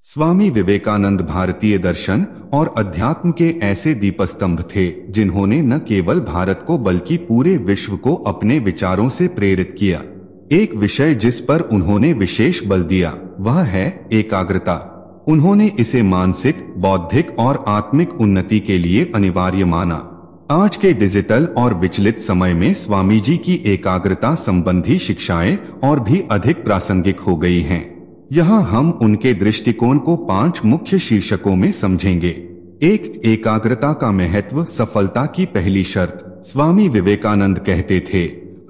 स्वामी विवेकानंद भारतीय दर्शन और अध्यात्म के ऐसे दीपस्तंभ थे जिन्होंने न केवल भारत को बल्कि पूरे विश्व को अपने विचारों से प्रेरित किया। एक विषय जिस पर उन्होंने विशेष बल दिया वह है एकाग्रता। उन्होंने इसे मानसिक, बौद्धिक और आत्मिक उन्नति के लिए अनिवार्य माना। आज के डिजिटल और विचलित समय में स्वामी जी की एकाग्रता संबंधी शिक्षाएं और भी अधिक प्रासंगिक हो गई हैं। यहाँ हम उनके दृष्टिकोण को 5 मुख्य शीर्षकों में समझेंगे। 1. एकाग्रता का महत्व, सफलता की पहली शर्त। स्वामी विवेकानंद कहते थे,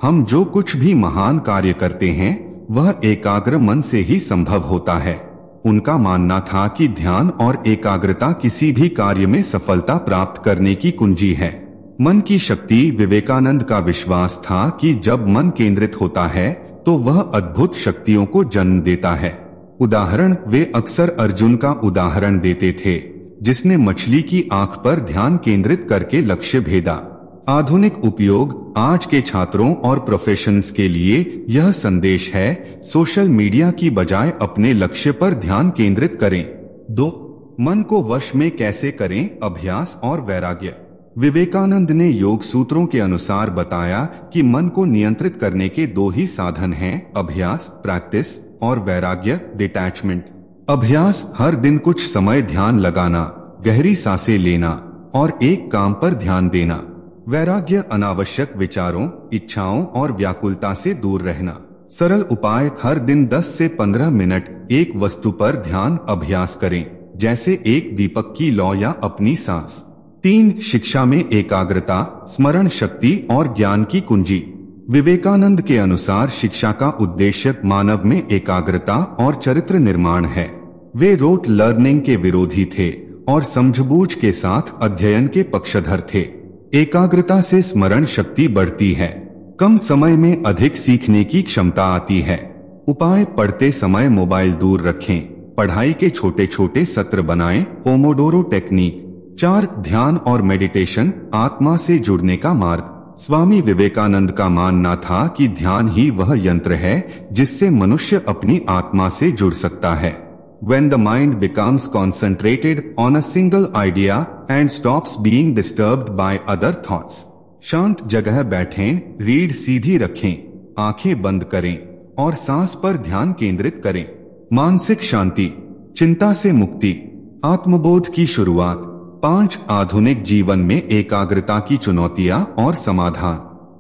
हम जो कुछ भी महान कार्य करते हैं वह एकाग्र मन से ही संभव होता है। उनका मानना था कि ध्यान और एकाग्रता किसी भी कार्य में सफलता प्राप्त करने की कुंजी है। मन की शक्ति। विवेकानंद का विश्वास था कि जब मन केंद्रित होता है तो वह अद्भुत शक्तियों को जन्म देता है। उदाहरण, वे अक्सर अर्जुन का उदाहरण देते थे जिसने मछली की आंख पर ध्यान केंद्रित करके लक्ष्य भेदा। आधुनिक उपयोग। आज के छात्रों और प्रोफेशनल्स के लिए यह संदेश है, सोशल मीडिया की बजाय अपने लक्ष्य पर ध्यान केंद्रित करें। 2. मन को वश में कैसे करें, अभ्यास और वैराग्य। विवेकानंद ने योग सूत्रों के अनुसार बताया कि मन को नियंत्रित करने के 2 ही साधन हैं, अभ्यास, प्रैक्टिस, और वैराग्य, डिटैचमेंट। अभ्यास, हर दिन कुछ समय ध्यान लगाना, गहरी सांसें लेना और एक काम पर ध्यान देना। वैराग्य, अनावश्यक विचारों, इच्छाओं और व्याकुलता से दूर रहना। सरल उपाय, हर दिन 10 से 15 मिनट एक वस्तु पर ध्यान अभ्यास करें, जैसे एक दीपक की लौ या अपनी सांस। 3. शिक्षा में एकाग्रता, स्मरण शक्ति और ज्ञान की कुंजी। विवेकानंद के अनुसार शिक्षा का उद्देश्य मानव में एकाग्रता और चरित्र निर्माण है। वे रोट लर्निंग के विरोधी थे और समझबूझ के साथ अध्ययन के पक्षधर थे। एकाग्रता से स्मरण शक्ति बढ़ती है, कम समय में अधिक सीखने की क्षमता आती है। उपाय, पढ़ते समय मोबाइल दूर रखें, पढ़ाई के छोटे छोटे सत्र बनाएं, पोमोडोरो टेक्निक। 4. ध्यान और मेडिटेशन, आत्मा से जुड़ने का मार्ग। स्वामी विवेकानंद का मानना था कि ध्यान ही वह यंत्र है जिससे मनुष्य अपनी आत्मा से जुड़ सकता है। When the mind becomes concentrated on a single idea and stops being disturbed by other thoughts. शांत जगह बैठें, रीढ़ सीधी रखें, आंखें बंद करें और सांस पर ध्यान केंद्रित करें। मानसिक शांति, चिंता से मुक्ति, आत्मबोध की शुरुआत। 5. आधुनिक जीवन में एकाग्रता की चुनौतियां और समाधान।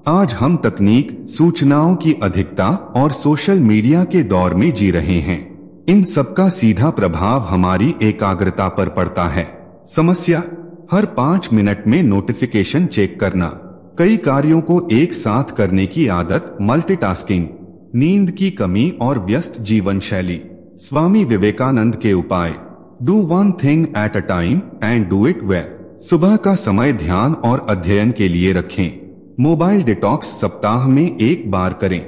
आज हम तकनीक, सूचनाओं की अधिकता और सोशल मीडिया के दौर में जी रहे हैं। इन सबका सीधा प्रभाव हमारी एकाग्रता पर पड़ता है। समस्या, हर 5 मिनट में नोटिफिकेशन चेक करना, कई कार्यों को एक साथ करने की आदत, मल्टीटास्किंग, नींद की कमी और व्यस्त जीवन शैली। स्वामी विवेकानंद के उपाय, Do one thing at a time and do it well. सुबह का समय ध्यान और अध्ययन के लिए रखें। मोबाइल डिटॉक्स सप्ताह में 1 बार करें।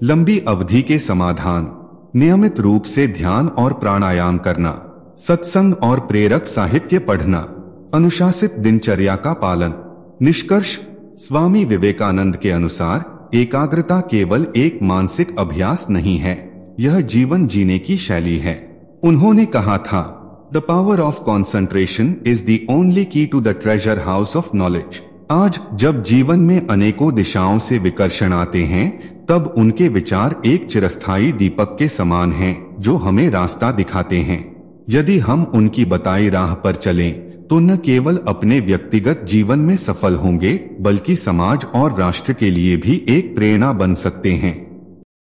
लंबी अवधि के समाधान, नियमित रूप से ध्यान और प्राणायाम करना, सत्संग और प्रेरक साहित्य पढ़ना, अनुशासित दिनचर्या का पालन। निष्कर्ष, स्वामी विवेकानंद के अनुसार एकाग्रता केवल एक मानसिक अभ्यास नहीं है, यह जीवन जीने की शैली है। उन्होंने कहा था, The power of concentration is the only key to the treasure house of knowledge. आज जब जीवन में अनेकों दिशाओं से विकर्षण आते हैं, तब उनके विचार एक चिरस्थायी दीपक के समान हैं जो हमें रास्ता दिखाते हैं। यदि हम उनकी बताई राह पर चलें, तो न केवल अपने व्यक्तिगत जीवन में सफल होंगे बल्कि समाज और राष्ट्र के लिए भी एक प्रेरणा बन सकते हैं।